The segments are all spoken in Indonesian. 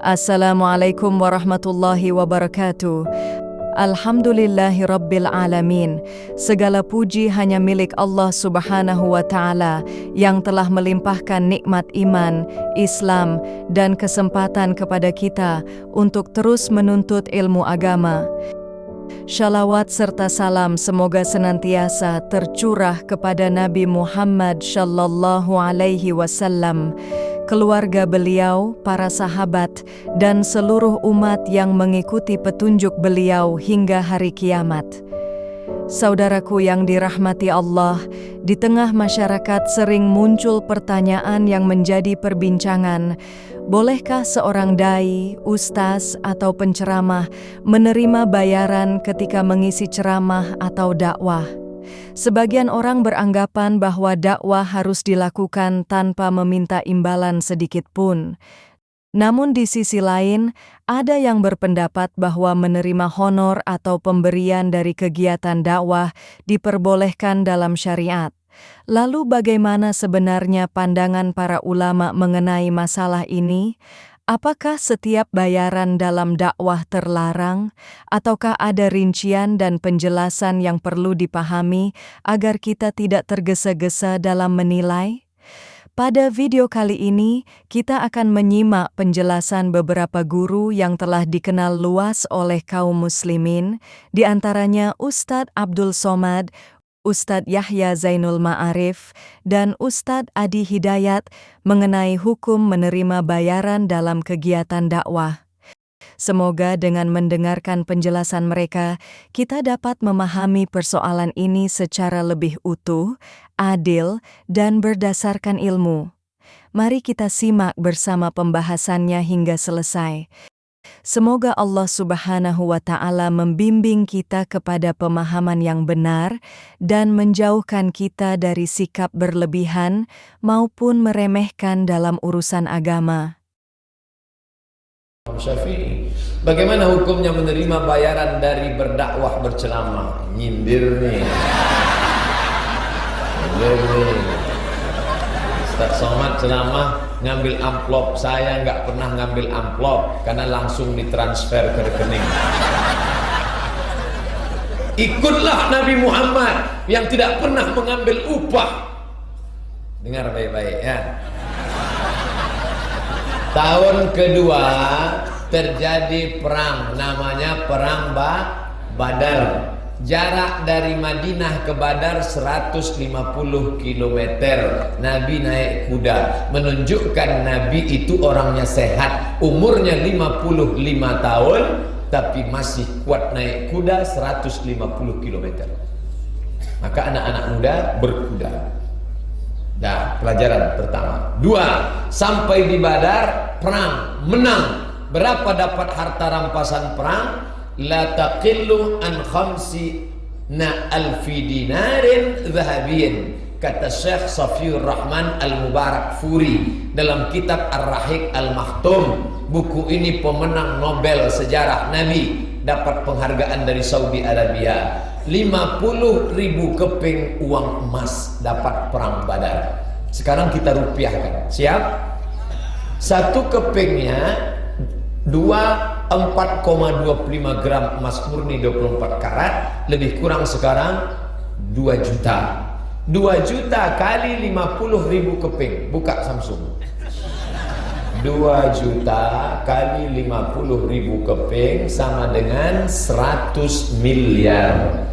Assalamualaikum warahmatullahi wabarakatuh. Alhamdulillahi rabbil alamin. Segala puji hanya milik Allah subhanahu wa ta'ala yang telah melimpahkan nikmat iman, Islam, dan kesempatan kepada kita untuk terus menuntut ilmu agama. Shalawat serta salam semoga senantiasa tercurah kepada Nabi Muhammad sallallahu alaihi wasallam, keluarga beliau, para sahabat, dan seluruh umat yang mengikuti petunjuk beliau hingga hari kiamat. Saudaraku yang dirahmati Allah, di tengah masyarakat sering muncul pertanyaan yang menjadi perbincangan. Bolehkah seorang dai, ustaz, atau penceramah menerima bayaran ketika mengisi ceramah atau dakwah? Sebagian orang beranggapan bahwa dakwah harus dilakukan tanpa meminta imbalan sedikit pun. Namun di sisi lain, ada yang berpendapat bahwa menerima honor atau pemberian dari kegiatan dakwah diperbolehkan dalam syariat. Lalu bagaimana sebenarnya pandangan para ulama mengenai masalah ini? Apakah setiap bayaran dalam dakwah terlarang, ataukah ada rincian dan penjelasan yang perlu dipahami agar kita tidak tergesa-gesa dalam menilai? Pada video kali ini, kita akan menyimak penjelasan beberapa guru yang telah dikenal luas oleh kaum muslimin, di antaranya Ustadz Abdul Somad, Ustadz Yahya Zainul Ma'arif, dan Ustadz Adi Hidayat mengenai hukum menerima bayaran dalam kegiatan dakwah. Semoga dengan mendengarkan penjelasan mereka, kita dapat memahami persoalan ini secara lebih utuh, adil, dan berdasarkan ilmu. Mari kita simak bersama pembahasannya hingga selesai. Semoga Allah subhanahu wa ta'ala membimbing kita kepada pemahaman yang benar dan menjauhkan kita dari sikap berlebihan maupun meremehkan dalam urusan agama. Syafi'i, bagaimana hukumnya menerima bayaran dari berdakwah berceramah? Nyindir nih. Ustaz Somad ceramah ngambil amplop, saya nggak pernah ngambil amplop karena langsung ditransfer ke rekening. Ikutlah Nabi Muhammad yang tidak pernah mengambil upah. Dengar baik-baik ya. Tahun kedua terjadi perang, namanya perang Badar. Jarak dari Madinah ke Badar 150 km. Nabi naik kuda, menunjukkan Nabi itu orangnya sehat. Umurnya 55 tahun, tapi masih kuat naik kuda 150 km. Maka anak-anak muda berkuda. Nah, pelajaran pertama. 2, sampai di Badar, perang, menang. Berapa dapat harta rampasan perang? La taqillu an khamsina alfi dinarin zahabiyin, kata Syekh Safiur Rahman Al-Mubarak Furi dalam kitab Ar-Rahiq Al-Maktum. Buku ini pemenang Nobel sejarah Nabi, dapat penghargaan dari Saudi Arabia. 50.000 keping uang emas dapat perang Badar. Sekarang kita rupiahkan. Siap? Satu kepingnya 4,25 gram emas murni 24 karat, lebih kurang sekarang 2 juta. 2 juta kali 50.000 keping. Buka Samsung. 2 juta kali 50.000 keping sama dengan 100 miliar.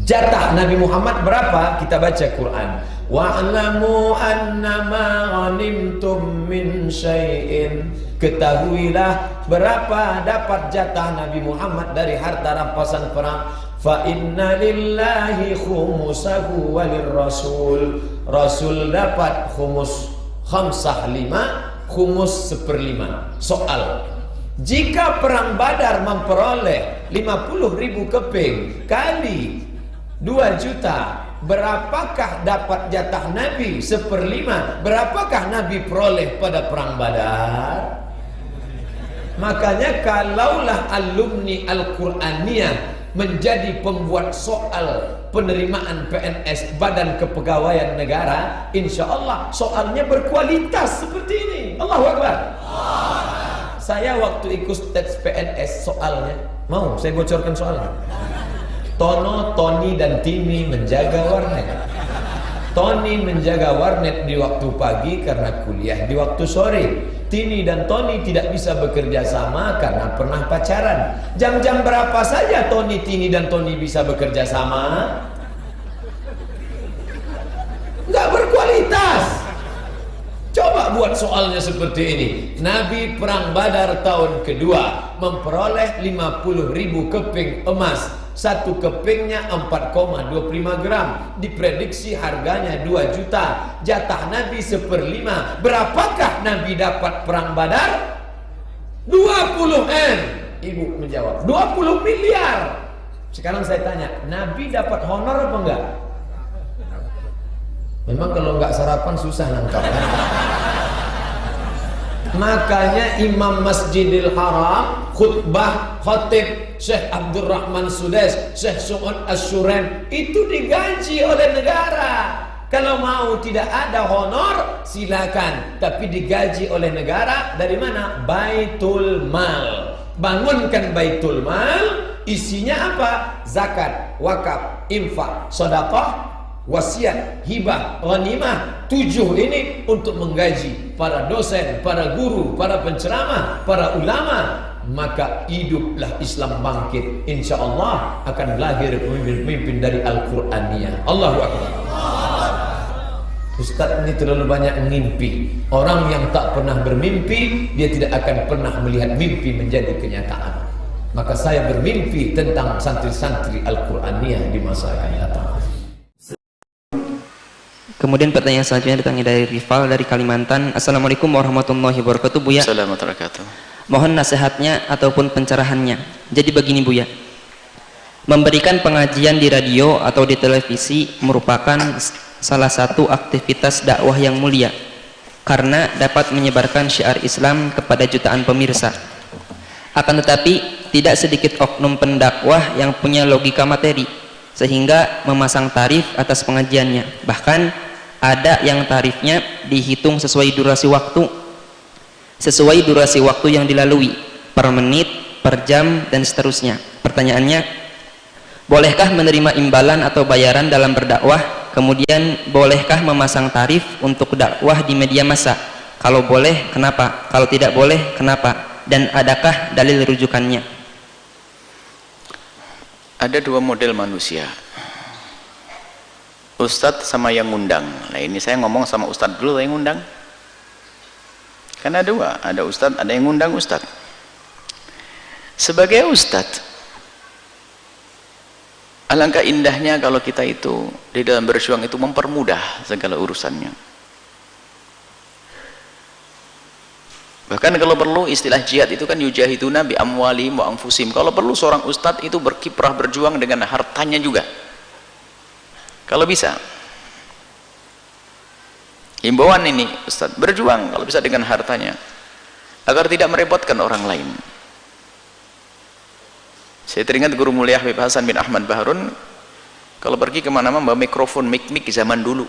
Jatah Nabi Muhammad berapa? Kita baca Quran. Wa'lamu annama ghanimtum min syai'in, ketahuilah berapa dapat jatah Nabi Muhammad dari harta rampasan perang. Fa inna lillahi khumusahu walir rasul. Rasul dapat khumus khamsah 5, khumus 1/5. Soal, jika perang Badar memperoleh 50.000 keping kali 2 juta, berapakah dapat jatah Nabi 1/5? Berapakah Nabi peroleh pada perang Badar? Makanya kalaulah alumni Al-Quraniyah menjadi pembuat soal penerimaan PNS, Badan Kepegawaian Negara, insya Allah soalnya berkualitas seperti ini. Allahu Akbar. saya waktu ikut tes PNS soalnya, mau saya bocorkan soalnya. Tono, Tony, dan Timi menjaga warnet. Tony menjaga warnet di waktu pagi karena kuliah di waktu sore. Tini dan Tony tidak bisa bekerja sama karena pernah pacaran. Jam-jam berapa saja Tony, Tini, dan Tony bisa bekerja sama? Nggak berkualitas. Coba buat soalnya seperti ini. Nabi perang Badar tahun kedua memperoleh 50.000 keping emas. Satu kepingnya 4,25 gram. Diprediksi harganya 2 juta. Jatah Nabi 1/5. Berapakah Nabi dapat perang Badar? 20 M. Ibu menjawab 20 miliar. Sekarang saya tanya, Nabi dapat honor apa enggak? Memang kalau enggak sarapan susah nangkap kan? Makanya Imam Masjidil Haram, khutbah khatib Syekh Abdurrahman Sudais, Syekh Su'ud Asyuren itu digaji oleh negara. Kalau mau tidak ada honor silakan, tapi digaji oleh negara. Dari mana? Baitul Mal. Bangunkan Baitul Mal, isinya apa? Zakat, wakaf, infak, sedekah, wasiat, hibah, ghanimah. 7 ini untuk menggaji para dosen, para guru, para penceramah, para ulama. Maka hiduplah Islam bangkit. Insya Allah akan lahir pemimpin-pemimpin dari Al-Quraniyah. Allahu Akbar. Ustaz ini terlalu banyak mimpi. Orang yang tak pernah bermimpi, dia tidak akan pernah melihat mimpi menjadi kenyataan. Maka saya bermimpi tentang santri-santri Al-Quraniyah di masa akan datang. Kemudian pertanyaan selanjutnya datangnya dari Rival dari Kalimantan. Assalamualaikum warahmatullahi wabarakatuh, Buya. Assalamualaikum warahmatullahi wabarakatuh. Mohon nasihatnya ataupun pencerahannya. Jadi begini, Buya. Memberikan pengajian di radio atau di televisi merupakan salah satu aktivitas dakwah yang mulia karena dapat menyebarkan syiar Islam kepada jutaan pemirsa. Akan tetapi tidak sedikit oknum pendakwah yang punya logika materi sehingga memasang tarif atas pengajiannya. Bahkan ada yang tarifnya dihitung sesuai durasi waktu yang dilalui, per menit, per jam, dan seterusnya. Pertanyaannya, bolehkah menerima imbalan atau bayaran dalam berdakwah? Kemudian bolehkah memasang tarif untuk dakwah di media massa? Kalau boleh, kenapa? Kalau tidak boleh, kenapa? Dan adakah dalil rujukannya? Ada 2 model manusia, ustadz sama yang ngundang. Nah ini saya ngomong sama ustadz dulu yang ngundang. Karena 2, ada ustadz, ada yang ngundang ustadz. Sebagai ustadz, alangkah indahnya kalau kita itu di dalam berjuang itu mempermudah segala urusannya. Bahkan kalau perlu istilah jihad itu kan yujahiduna bi amwalihim wa anfusihim. Kalau perlu seorang ustadz itu berkiprah berjuang dengan hartanya juga. Kalau bisa. Himbauan ini ustadz, berjuang kalau bisa dengan hartanya agar tidak merepotkan orang lain. Saya teringat guru mulia Habib Hasan bin Ahmad Baharun kalau pergi kemana-mana bawa mikrofon mic zaman dulu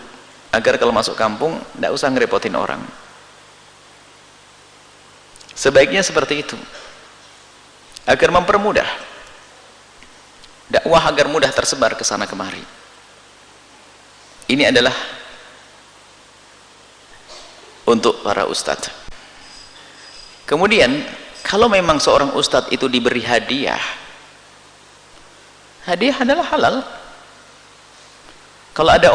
agar kalau masuk kampung tidak usah ngerepotin orang. Sebaiknya seperti itu agar mempermudah dakwah, agar mudah tersebar ke sana kemari. Ini adalah untuk para ustadz. Kemudian kalau memang seorang ustadz itu diberi hadiah, hadiah adalah halal. Kalau ada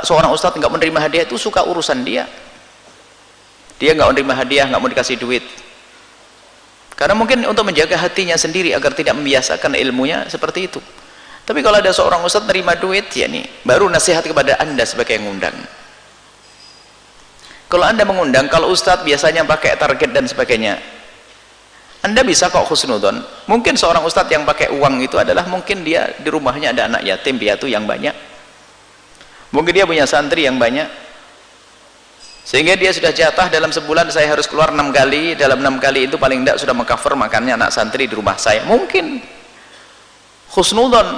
seorang ustadz nggak menerima hadiah, itu suka urusan dia nggak menerima hadiah, nggak mau dikasih duit, karena mungkin untuk menjaga hatinya sendiri agar tidak membiasakan ilmunya seperti itu. Tapi kalau ada seorang ustadz terima duit, ya nih baru nasihat kepada anda sebagai yang ngundang. Kalau anda mengundang, kalau ustadz biasanya pakai target dan sebagainya, anda bisa kok husnudon. Mungkin seorang ustadz yang pakai uang itu adalah mungkin dia di rumahnya ada anak yatim piatu yang banyak, mungkin dia punya santri yang banyak, sehingga dia sudah jatah dalam sebulan saya harus keluar 6 kali, dalam 6 kali itu paling tidak sudah mengcover makannya anak santri di rumah saya. Mungkin husnudon.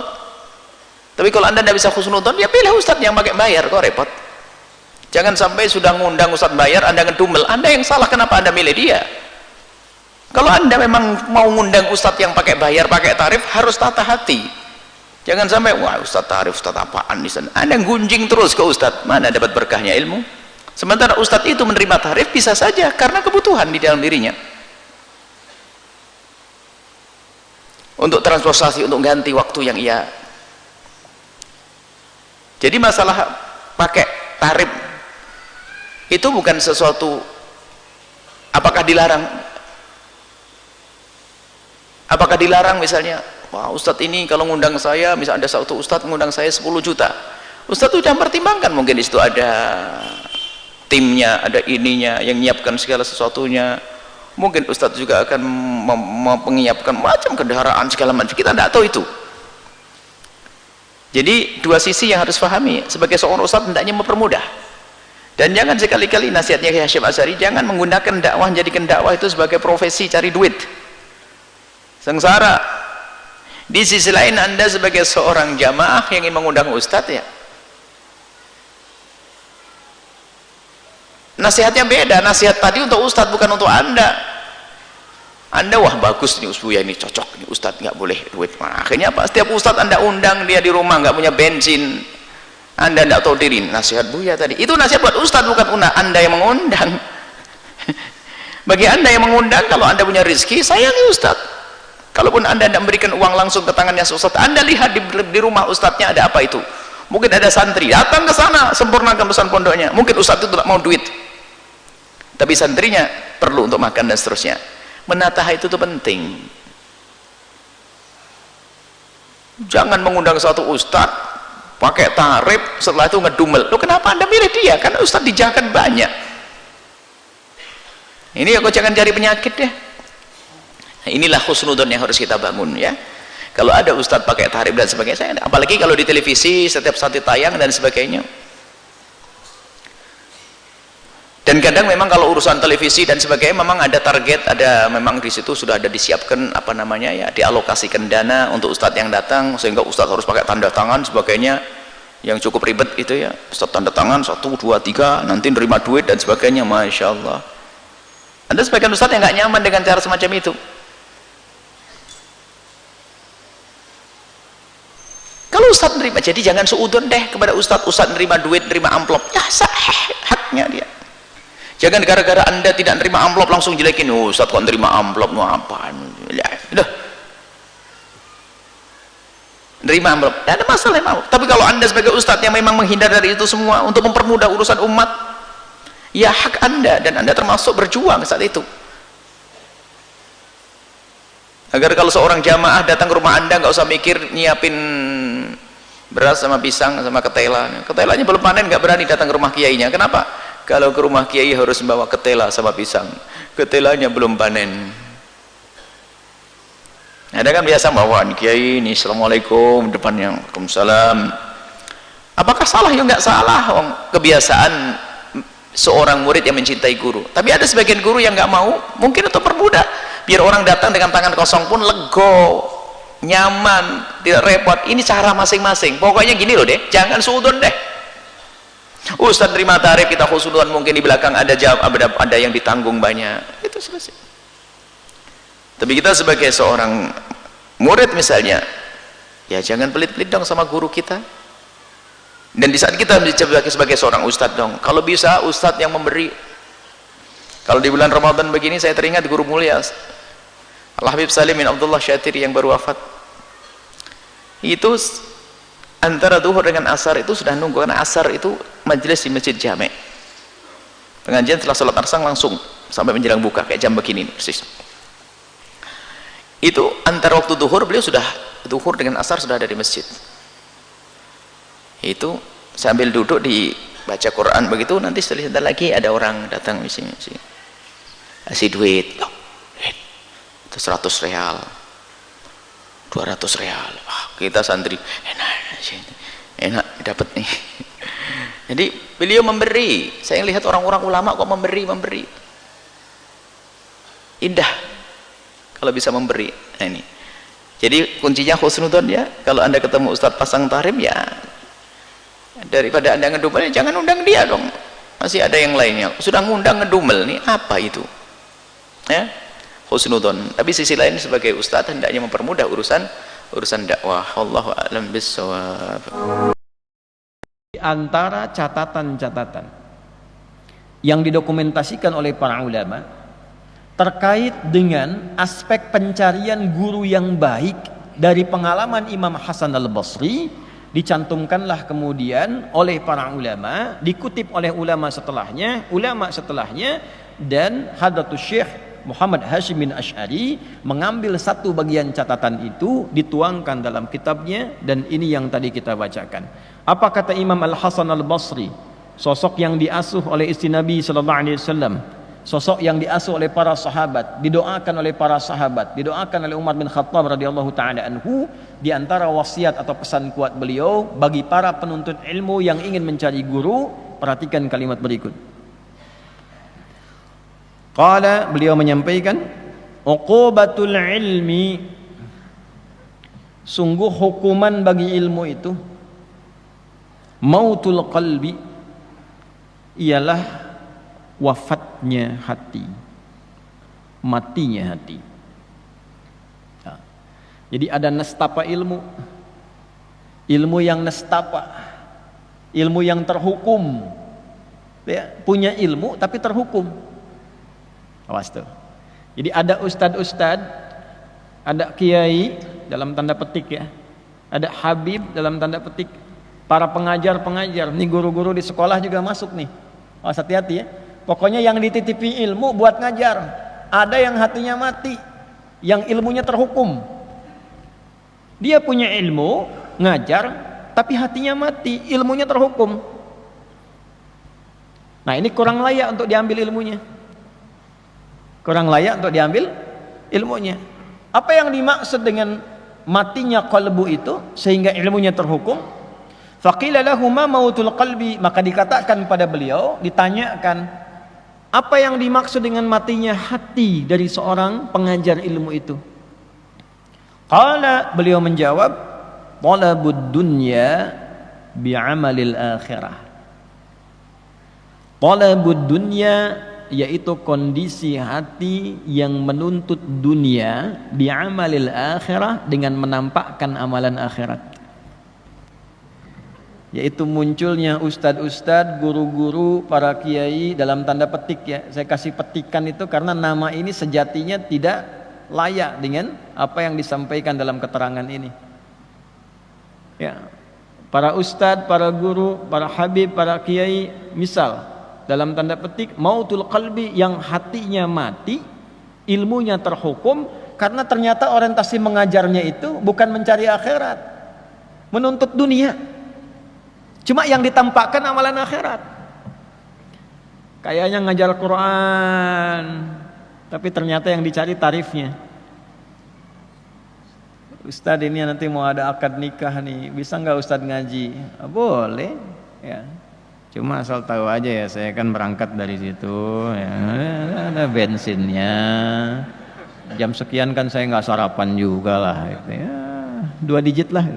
Tapi kalau anda tidak bisa husnudon, ya pilih ustadz yang pakai bayar, kok repot. Jangan sampai sudah ngundang ustadz bayar anda ngedumel. Anda yang salah, kenapa anda milih dia? Kalau anda memang mau ngundang ustadz yang pakai bayar, pakai tarif, harus tata hati. Jangan sampai, wah ustadz tarif, ustadz apaan di sana. Anda gunjing terus ke ustadz, mana dapat berkahnya ilmu. Sementara ustadz itu menerima tarif bisa saja karena kebutuhan di dalam dirinya. Untuk transportasi, untuk ganti waktu yang ia. Jadi masalah pakai tarif itu bukan sesuatu, apakah dilarang? Apakah dilarang misalnya, wah ustadz ini kalau ngundang saya, misalnya ada satu ustadz ngundang saya 10 juta. Ustadz sudah mempertimbangkan, mungkin di situ ada timnya, ada ininya yang menyiapkan segala sesuatunya. Mungkin ustadz juga akan menyiapkan macam kendaraan segala macam, kita tidak tahu itu. Jadi dua sisi yang harus pahami. Sebagai seorang ustadz hendaknya mempermudah. Dan jangan sekali-kali, nasihatnya Kiai Hasyim Asy'ari, jangan menggunakan dakwah, jadikan dakwah itu sebagai profesi cari duit, sengsara. Di sisi lain anda sebagai seorang jamaah yang ingin mengundang ustadz, ya nasihatnya beda. Nasihat tadi untuk ustadz, bukan untuk anda. Anda, wah bagus nih Buya, ini cocok nih ustadz, nggak boleh duit. Nah, akhirnya apa? Setiap ustadz anda undang, dia di rumah nggak punya bensin, anda nggak tahu diri. Nasihat Buya tadi itu nasihat buat ustadz, bukan anda yang mengundang. Bagi anda yang mengundang, kalau anda punya rezeki, sayangi ustadz. Kalaupun anda tidak memberikan uang langsung ke tangannya ustadz, anda lihat di rumah ustadznya ada apa itu. Mungkin ada santri datang ke sana sempurnakan pesan pondoknya, mungkin ustadz itu tidak mau duit, tapi santrinya perlu untuk makan dan seterusnya. Menata itu tuh penting. Jangan mengundang satu ustadz pakai tarif, setelah itu ngedumel. Loh, kenapa anda milih dia? Karena ustadz dijakan banyak. Ini aku jangan cari penyakit deh. Nah, inilah husnudon yang harus kita bangun, ya. Kalau ada ustadz pakai tarif dan sebagainya, apalagi kalau di televisi setiap saat tayang dan sebagainya. Dan kadang memang kalau urusan televisi dan sebagainya memang ada target, ada memang di situ sudah ada disiapkan apa namanya, ya, dialokasikan dana untuk ustadz yang datang, sehingga ustadz harus pakai tanda tangan sebagainya, yang cukup ribet itu, ya. Ustadz tanda tangan 1, 2, 3, nanti nerima duit dan sebagainya. Masya Allah. Ada sebagian ustadz yang nggak nyaman dengan cara semacam itu. Kalau ustadz nerima, jadi jangan seudon deh kepada ustadz nerima duit, nerima amplop, ya sah, haknya dia. Jangan gara-gara anda tidak nerima amplop langsung jelekin, oh, ustadz kok nerima amplop, mau apaan, ya, udah nerima amplop, tidak ada masalah mau. Tapi kalau anda sebagai ustadz yang memang menghindar dari itu semua untuk mempermudah urusan umat, ya hak anda, dan anda termasuk berjuang saat itu. Agar kalau seorang jamaah datang ke rumah anda, nggak usah mikir nyiapin beras sama pisang sama ketela. Ketelanya belum panen, nggak berani datang ke rumah kiainya. Kenapa? Kalau ke rumah kiai harus membawa ketela sama pisang, ketelanya belum panen. Ada kan biasa bawaan kiai ini, assalamualaikum, depannya waalaikumsalam. Apakah salah? Ya nggak salah. Kebiasaan seorang murid yang mencintai guru. Tapi ada sebagian guru yang nggak mau, mungkin untuk permudah, biar orang datang dengan tangan kosong pun lego, nyaman, tidak repot. Ini cara masing-masing. Pokoknya gini loh deh, jangan suudon deh. Ustadz terima tarif, kita khusnudon, mungkin di belakang ada yang ditanggung banyak, itu selesai. Tapi kita sebagai seorang murid misalnya, ya jangan pelit-pelit dong sama guru kita. Dan di saat kita sebagai seorang ustadz dong, kalau bisa ustadz yang memberi. Kalau di bulan Ramadan begini, saya teringat guru mulia Al-Habib Salim bin Abdullah Syatiri yang baru wafat. Itu antara duhur dengan asar itu sudah nunggu, karena asar itu majelis di Masjid Jami'. Pengajian setelah sholat asar langsung sampai menjelang buka, kayak jam begini persis. Itu antara waktu duhur, beliau sudah duhur dengan asar sudah ada di masjid. Itu sambil duduk di baca Quran begitu, nanti setelah lagi ada orang datang di sini, kasih duit, itu 100 real, 200 real. Wah, kita santri enak dapat nih. Jadi beliau memberi. Saya lihat orang-orang ulama kok memberi indah kalau bisa memberi. Nah, ini jadi kuncinya husnudon, ya. Kalau anda ketemu ustadz pasang tarif, ya daripada anda ngedumel, jangan undang dia dong. Masih ada yang lainnya sudah ngundang ngedumel, nih apa itu, ya? husnudzon. Tapi sisi lain sebagai ustadz hendaknya mempermudah urusan dakwah. Wallahu a'lam bissawab. Di antara catatan-catatan yang didokumentasikan oleh para ulama terkait dengan aspek pencarian guru yang baik dari pengalaman Imam Hasan al-Basri, dicantumkanlah kemudian oleh para ulama, dikutip oleh ulama setelahnya, dan Hadratus Syekh Muhammad Hashim bin Asy'ari mengambil satu bagian catatan itu, dituangkan dalam kitabnya, dan ini yang tadi kita bacakan. Apa kata Imam Al-Hasan al-Basri, sosok yang diasuh oleh istri Nabi sallallahu alaihi wasallam, sosok yang diasuh oleh para sahabat, didoakan oleh para sahabat, didoakan oleh Umar bin Khattab radhiyallahu taala anhu. Di antara wasiat atau pesan kuat beliau bagi para penuntut ilmu yang ingin mencari guru, perhatikan kalimat berikut. Qala, beliau menyampaikan, uqubatul ilmi, sungguh hukuman bagi ilmu itu, mautul qalbi, ialah wafatnya hati, matinya hati. Nah, jadi ada nestapa ilmu yang nestapa, ilmu yang terhukum, ya, punya ilmu tapi terhukum. Awas tuh. Jadi ada ustad, ada kiai dalam tanda petik ya, ada habib dalam tanda petik, para pengajar, nih guru-guru di sekolah juga masuk nih. Awas, hati-hati ya. Pokoknya yang dititipi ilmu buat ngajar. Ada yang hatinya mati, yang ilmunya terhukum. Dia punya ilmu, ngajar, tapi hatinya mati, ilmunya terhukum. Nah, ini kurang layak untuk diambil ilmunya. Kurang layak untuk diambil ilmunya. Apa yang dimaksud dengan matinya qalbu itu sehingga ilmunya terhukum? Faqila lahu ma mautul qalbi, maka dikatakan pada beliau, ditanyakan, apa yang dimaksud dengan matinya hati dari seorang pengajar ilmu itu? Qala, beliau menjawab, talabud dunya bi'amalil akhirah. Talabud dunya, yaitu kondisi hati yang menuntut dunia, bi'amalil akhirah, dengan menampakkan amalan akhirat. Yaitu munculnya ustad-ustad, guru-guru, para kiai, dalam tanda petik ya, saya kasih petikan itu karena nama ini sejatinya tidak layak dengan apa yang disampaikan dalam keterangan ini ya. Para ustad, para guru, para habib, para kiai, misal dalam tanda petik mautul qalbi, yang hatinya mati, ilmunya terhukum, karena ternyata orientasi mengajarnya itu bukan mencari akhirat, menuntut dunia. Cuma yang ditampakkan amalan akhirat. Kayaknya ngajar Quran, tapi ternyata yang dicari tarifnya. Ustadz, ini nanti mau ada akad nikah nih, bisa nggak Ustadz ngaji? Boleh ya. Cuma asal tahu aja ya, saya kan berangkat dari situ ya, ada bensinnya. Jam sekian kan saya nggak sarapan juga lah gitu ya, 2 digit lah.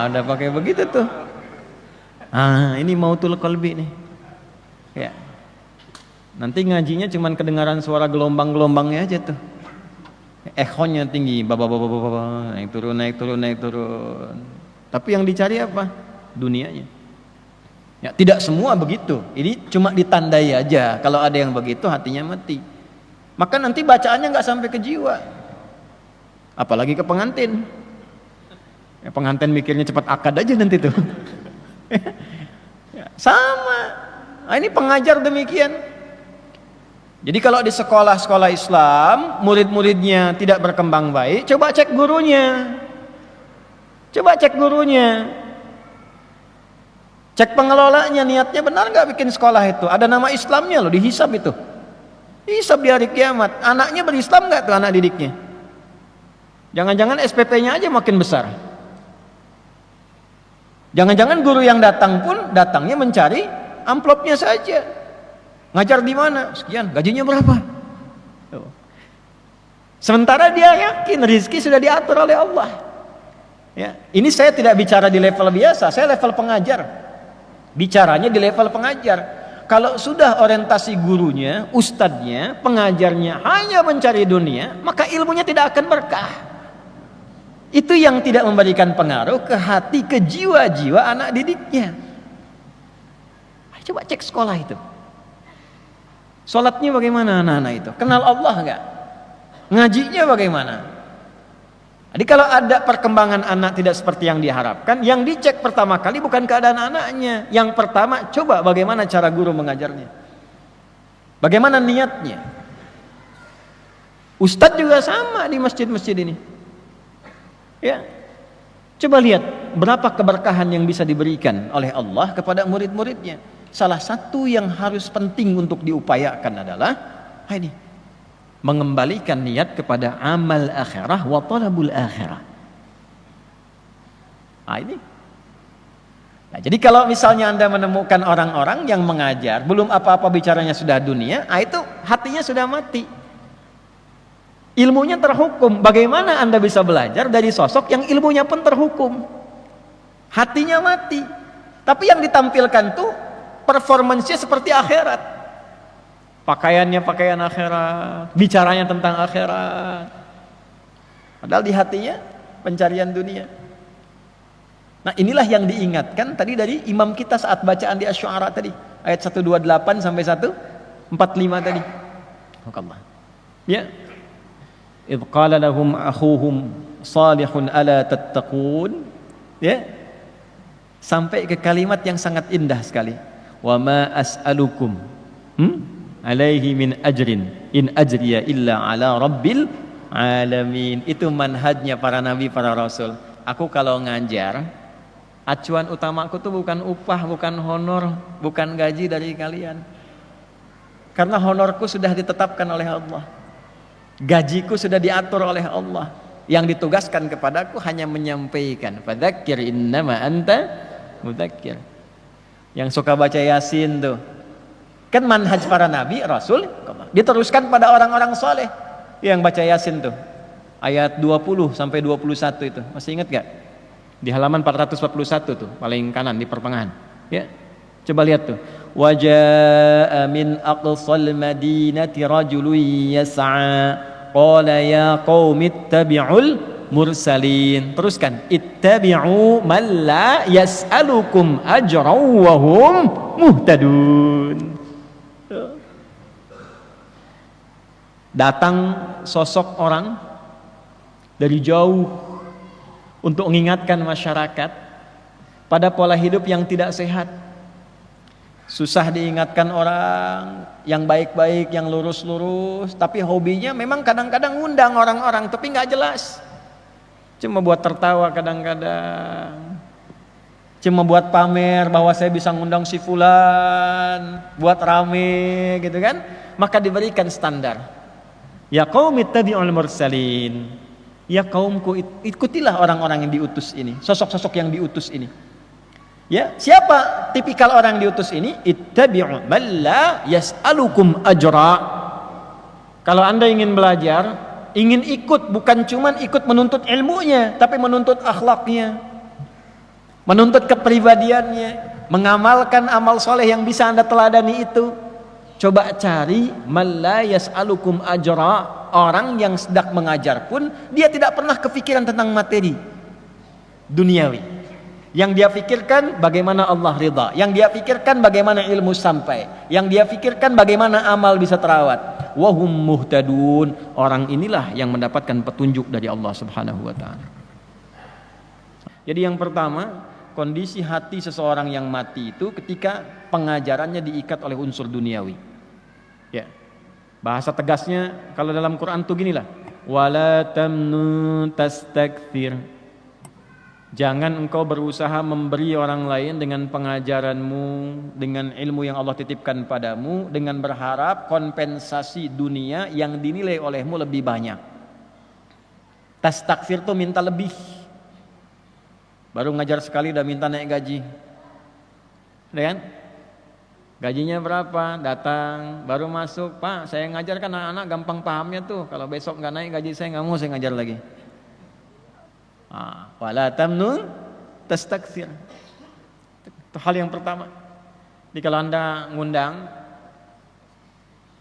Udah pakai begitu tuh. Ini mautul qalbi nih. Ya. Nanti ngajinya cuman kedengaran suara gelombang-gelombangnya aja tuh. Echonya tinggi, naik turun. Tapi yang dicari apa? Dunianya. Ya, tidak semua begitu. Ini cuma ditandai aja. Kalau ada yang begitu, hatinya mati. Maka nanti bacaannya nggak sampai ke jiwa. Apalagi ke pengantin. Ya, pengantin mikirnya cepat akad aja nanti tuh. Ya, sama. Nah, ini pengajar demikian. Jadi kalau di sekolah-sekolah Islam, murid-muridnya tidak berkembang baik, coba cek gurunya. Cek pengelolanya, niatnya benar nggak bikin sekolah itu? Ada nama Islamnya loh, dihisab itu. Hisab di hari kiamat. Anaknya berislam nggak tuh anak didiknya? Jangan-jangan SPP-nya aja makin besar. Jangan-jangan guru yang datang pun datangnya mencari amplopnya saja. Ngajar di mana? Sekian. Gajinya berapa? Tuh. Sementara dia yakin rezeki sudah diatur oleh Allah. Ya, ini saya tidak bicara di level biasa, saya level pengajar. Bicaranya di level pengajar. kalau sudah orientasi gurunya, ustadznya, pengajarnya hanya mencari dunia, maka ilmunya tidak akan berkah. Itu yang tidak memberikan pengaruh ke hati, ke jiwa-jiwa anak didiknya. Coba cek sekolah itu. Sholatnya bagaimana anak-anak itu? Kenal Allah enggak? Ngajinya bagaimana? Jadi kalau ada perkembangan anak tidak seperti yang diharapkan, yang dicek pertama kali bukan keadaan anaknya. Yang pertama, coba bagaimana cara guru mengajarnya. Bagaimana niatnya. Ustadz juga sama di masjid-masjid ini. Ya. Coba lihat berapa keberkahan yang bisa diberikan oleh Allah kepada murid-muridnya. Salah satu yang harus penting untuk diupayakan adalah ini, mengembalikan niat kepada amal akhirah wa talabul akhirah. Ini. Nah, jadi kalau misalnya Anda menemukan orang-orang yang mengajar belum apa-apa bicaranya sudah dunia, itu hatinya sudah mati. Ilmunya terhukum. Bagaimana Anda bisa belajar dari sosok yang ilmunya pun terhukum? Hatinya mati. Tapi yang ditampilkan tuh performansnya seperti akhirat. Pakaiannya pakaian akhirat, bicaranya tentang akhirat. Padahal di hatinya pencarian dunia. Nah, inilah yang diingatkan tadi dari imam kita saat bacaan di Asy-Syu'ara tadi, ayat 128 sampai 145 tadi. Allah. Ya. Idz qala lahum akhuhum salihun ala tattaqun. Ya. Sampai ke kalimat yang sangat indah sekali. Wa ma as'alukum alaihi min ajrin in ajriya illa ala rabbil alamin. Itu manhajnya para nabi, para rasul. Aku kalau ngajar, acuan utamaku tuh bukan upah, bukan honor, bukan gaji dari kalian. Karena honorku sudah ditetapkan oleh Allah. Gajiku sudah diatur oleh Allah. Yang ditugaskan kepadaku hanya menyampaikan. Fadzakir innama anta mudzakir. Yang suka baca Yasin tuh, kan manhaj para nabi, rasul, diteruskan pada orang-orang soleh yang baca Yasin tuh. Ayat 20 sampai 21 itu. Masih ingat gak? Di halaman 441 tuh, paling kanan di pertengahan. Ya. Coba lihat tuh. Waja'a min aqsal madinati rajulun yas'a qala ya qaumi ittabi'ul mursalin. Teruskan, ittabi'u man la yas'alukum ajran wa hum muhtadun. Datang sosok orang dari jauh untuk mengingatkan masyarakat pada pola hidup yang tidak sehat. Susah diingatkan orang yang baik-baik, yang lurus-lurus, tapi hobinya memang kadang-kadang ngundang orang-orang tapi nggak jelas. Cuma buat tertawa kadang-kadang. Cuma buat pamer bahwa saya bisa ngundang si fulan, buat rame gitu kan. Maka diberikan standar. Ya qaumi ittabi'ul mursalin. Ya kaumku, ikutilah orang-orang yang diutus ini, sosok-sosok yang diutus ini. Ya, siapa tipikal orang yang diutus ini? Ittabi'u man la yas'alukum ajra. Kalau Anda ingin belajar, ingin ikut, bukan cuma ikut menuntut ilmunya, tapi menuntut akhlaknya, menuntut kepribadiannya, mengamalkan amal soleh yang bisa Anda teladani itu. Coba cari man la yas'alukum ajra. Orang yang sedang mengajar pun dia tidak pernah kepikiran tentang materi duniawi. Yang dia pikirkan bagaimana Allah ridha, yang dia pikirkan bagaimana ilmu sampai, yang dia pikirkan bagaimana amal bisa terawat. Wahum muhtadun. Orang inilah yang mendapatkan petunjuk dari Allah Subhanahu wa taala. Jadi yang pertama, kondisi hati seseorang yang mati itu ketika pengajarannya diikat oleh unsur duniawi. Ya. Bahasa tegasnya kalau dalam Quran tuh ginilah. Wala tamnun tastakthir. Jangan engkau berusaha memberi orang lain dengan pengajaranmu, dengan ilmu yang Allah titipkan padamu, dengan berharap kompensasi dunia yang dinilai olehmu lebih banyak. Tastakfir tuh minta lebih. Baru ngajar sekali udah minta naik gaji. Udah kan? Gajinya berapa? Datang, baru masuk, Pak saya ngajar kan anak-anak gampang pahamnya tuh. Kalau besok nggak naik gaji saya nggak mau saya ngajar lagi. Wala tamnun tastakthir. Itu hal yang pertama. Jadi kalau Anda ngundang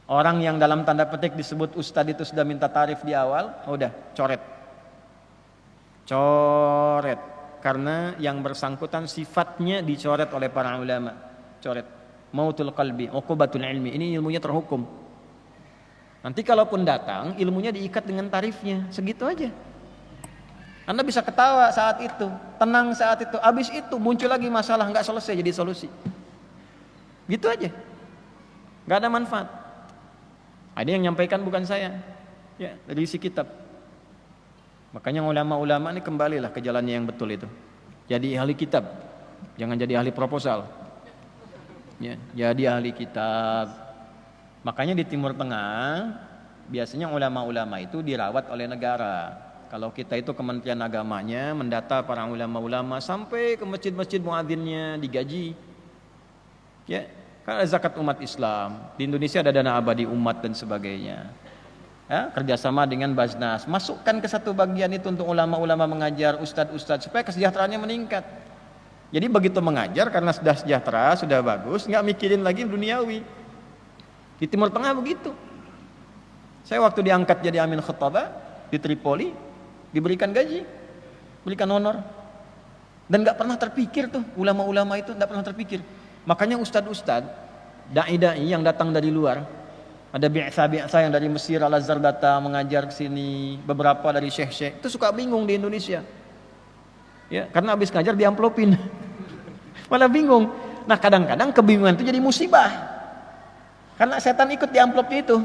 orang yang dalam tanda petik disebut ustadz itu sudah minta tarif di awal, udah coret. Coret. Karena yang bersangkutan sifatnya dicoret oleh para ulama. Coret. Mautul qalbi, uqubatul ilmi. Ini ilmunya terhukum. Nanti kalaupun datang, ilmunya diikat dengan tarifnya. Segitu aja. Anda bisa ketawa saat itu, tenang saat itu. Habis itu muncul lagi masalah, nggak selesai jadi solusi. Gitu aja. Nggak ada manfaat. Ada yang nyampaikan bukan saya. Ya, dari isi kitab. Makanya ulama-ulama ini kembalilah ke jalannya yang betul itu. Jadi ahli kitab. Jangan jadi ahli proposal. Ya, jadi ahli kitab. Makanya di Timur Tengah biasanya ulama-ulama itu dirawat oleh negara. Kalau kita itu Kementerian Agamanya mendata para ulama-ulama sampai ke masjid-masjid muadzinnya digaji. Ya, kan ada zakat umat Islam. Di Indonesia ada dana abadi umat dan sebagainya. Ya, kerjasama dengan Basnas. Masukkan ke satu bagian itu untuk ulama-ulama mengajar, ustadz-ustadz supaya kesejahteraannya meningkat. Jadi begitu mengajar karena sudah sejahtera, sudah bagus, nggak mikirin lagi duniawi. Di Timur Tengah begitu. Saya waktu diangkat jadi amin khutbah di Tripoli, diberikan gaji, berikan honor, dan nggak pernah terpikir tuh ulama-ulama itu nggak pernah terpikir. Makanya ustadz-ustadz, dai-dai yang datang dari luar, ada bi'sa yang dari Mesir, Al-Azhar datang mengajar ke sini, beberapa dari syekh-syekh itu suka bingung di Indonesia, ya karena habis ngajar diamplopin, malah bingung. Nah kadang-kadang kebingungan itu jadi musibah, karena setan ikut di amplopnya itu.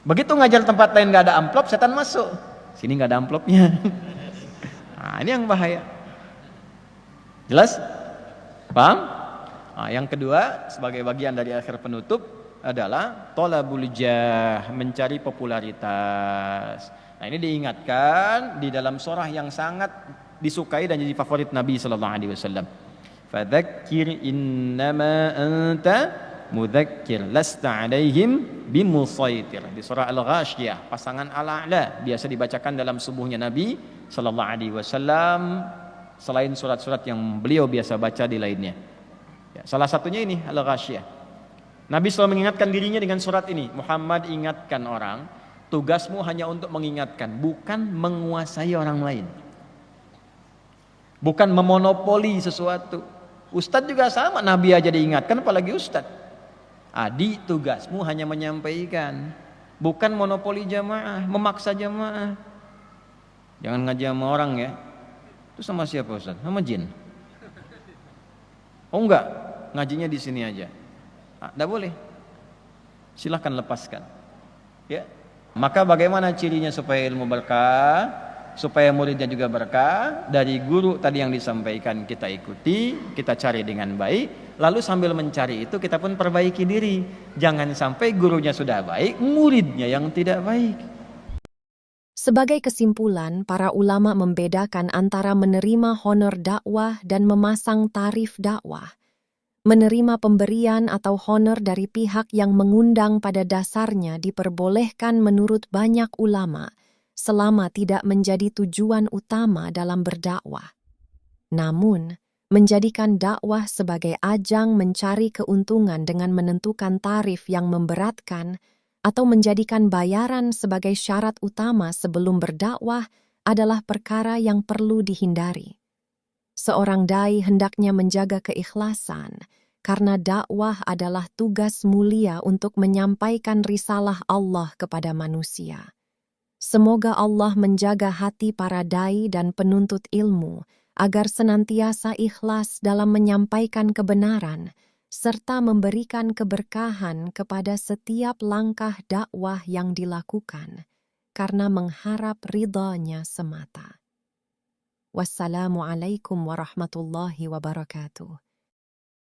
Begitu ngajar tempat lain nggak ada amplop, setan masuk. Sini nggak ada amplopnya. Nah, ini yang bahaya. Jelas? Paham? Nah, yang kedua sebagai bagian dari akhir penutup adalah thalabul jah, mencari popularitas. Nah, ini diingatkan di dalam surah yang sangat disukai dan jadi favorit Nabi sallallahu alaihi wasallam. Fadzakir innama anta mudzakir lasta alaihim bimusaitir. Di surah Al-Ghasyiyah pasangan Al-A'la biasa dibacakan dalam subuhnya Nabi sallallahu alaihi wasallam selain surat-surat yang beliau biasa baca di lainnya. Ya, salah satunya ini Al-Ghasyiyah. Nabi selalu mengingatkan dirinya dengan surat ini. Muhammad, ingatkan orang, tugasmu hanya untuk mengingatkan, bukan menguasai orang lain. Bukan memonopoli sesuatu. Ustadz juga sama, Nabi aja diingatkan apalagi ustadz. Adi, tugasmu hanya menyampaikan, bukan monopoli jamaah, memaksa jamaah. Jangan ngaji sama orang ya. Itu sama siapa Ustaz? Sama jin. Oh enggak, ngajinya di sini aja. Enggak boleh. Silahkan lepaskan. Ya. Maka bagaimana cirinya supaya ilmu berkah? Supaya muridnya juga berkah, dari guru tadi yang disampaikan kita ikuti, kita cari dengan baik, lalu sambil mencari itu kita pun perbaiki diri. Jangan sampai gurunya sudah baik, muridnya yang tidak baik. Sebagai kesimpulan, para ulama membedakan antara menerima honor dakwah dan memasang tarif dakwah. Menerima pemberian atau honor dari pihak yang mengundang pada dasarnya diperbolehkan menurut banyak ulama, selama tidak menjadi tujuan utama dalam berdakwah. Namun, menjadikan dakwah sebagai ajang mencari keuntungan dengan menentukan tarif yang memberatkan atau menjadikan bayaran sebagai syarat utama sebelum berdakwah adalah perkara yang perlu dihindari. Seorang dai hendaknya menjaga keikhlasan, karena dakwah adalah tugas mulia untuk menyampaikan risalah Allah kepada manusia. Semoga Allah menjaga hati para dai dan penuntut ilmu agar senantiasa ikhlas dalam menyampaikan kebenaran serta memberikan keberkahan kepada setiap langkah dakwah yang dilakukan karena mengharap ridha-Nya semata. Wassalamualaikum warahmatullahi wabarakatuh.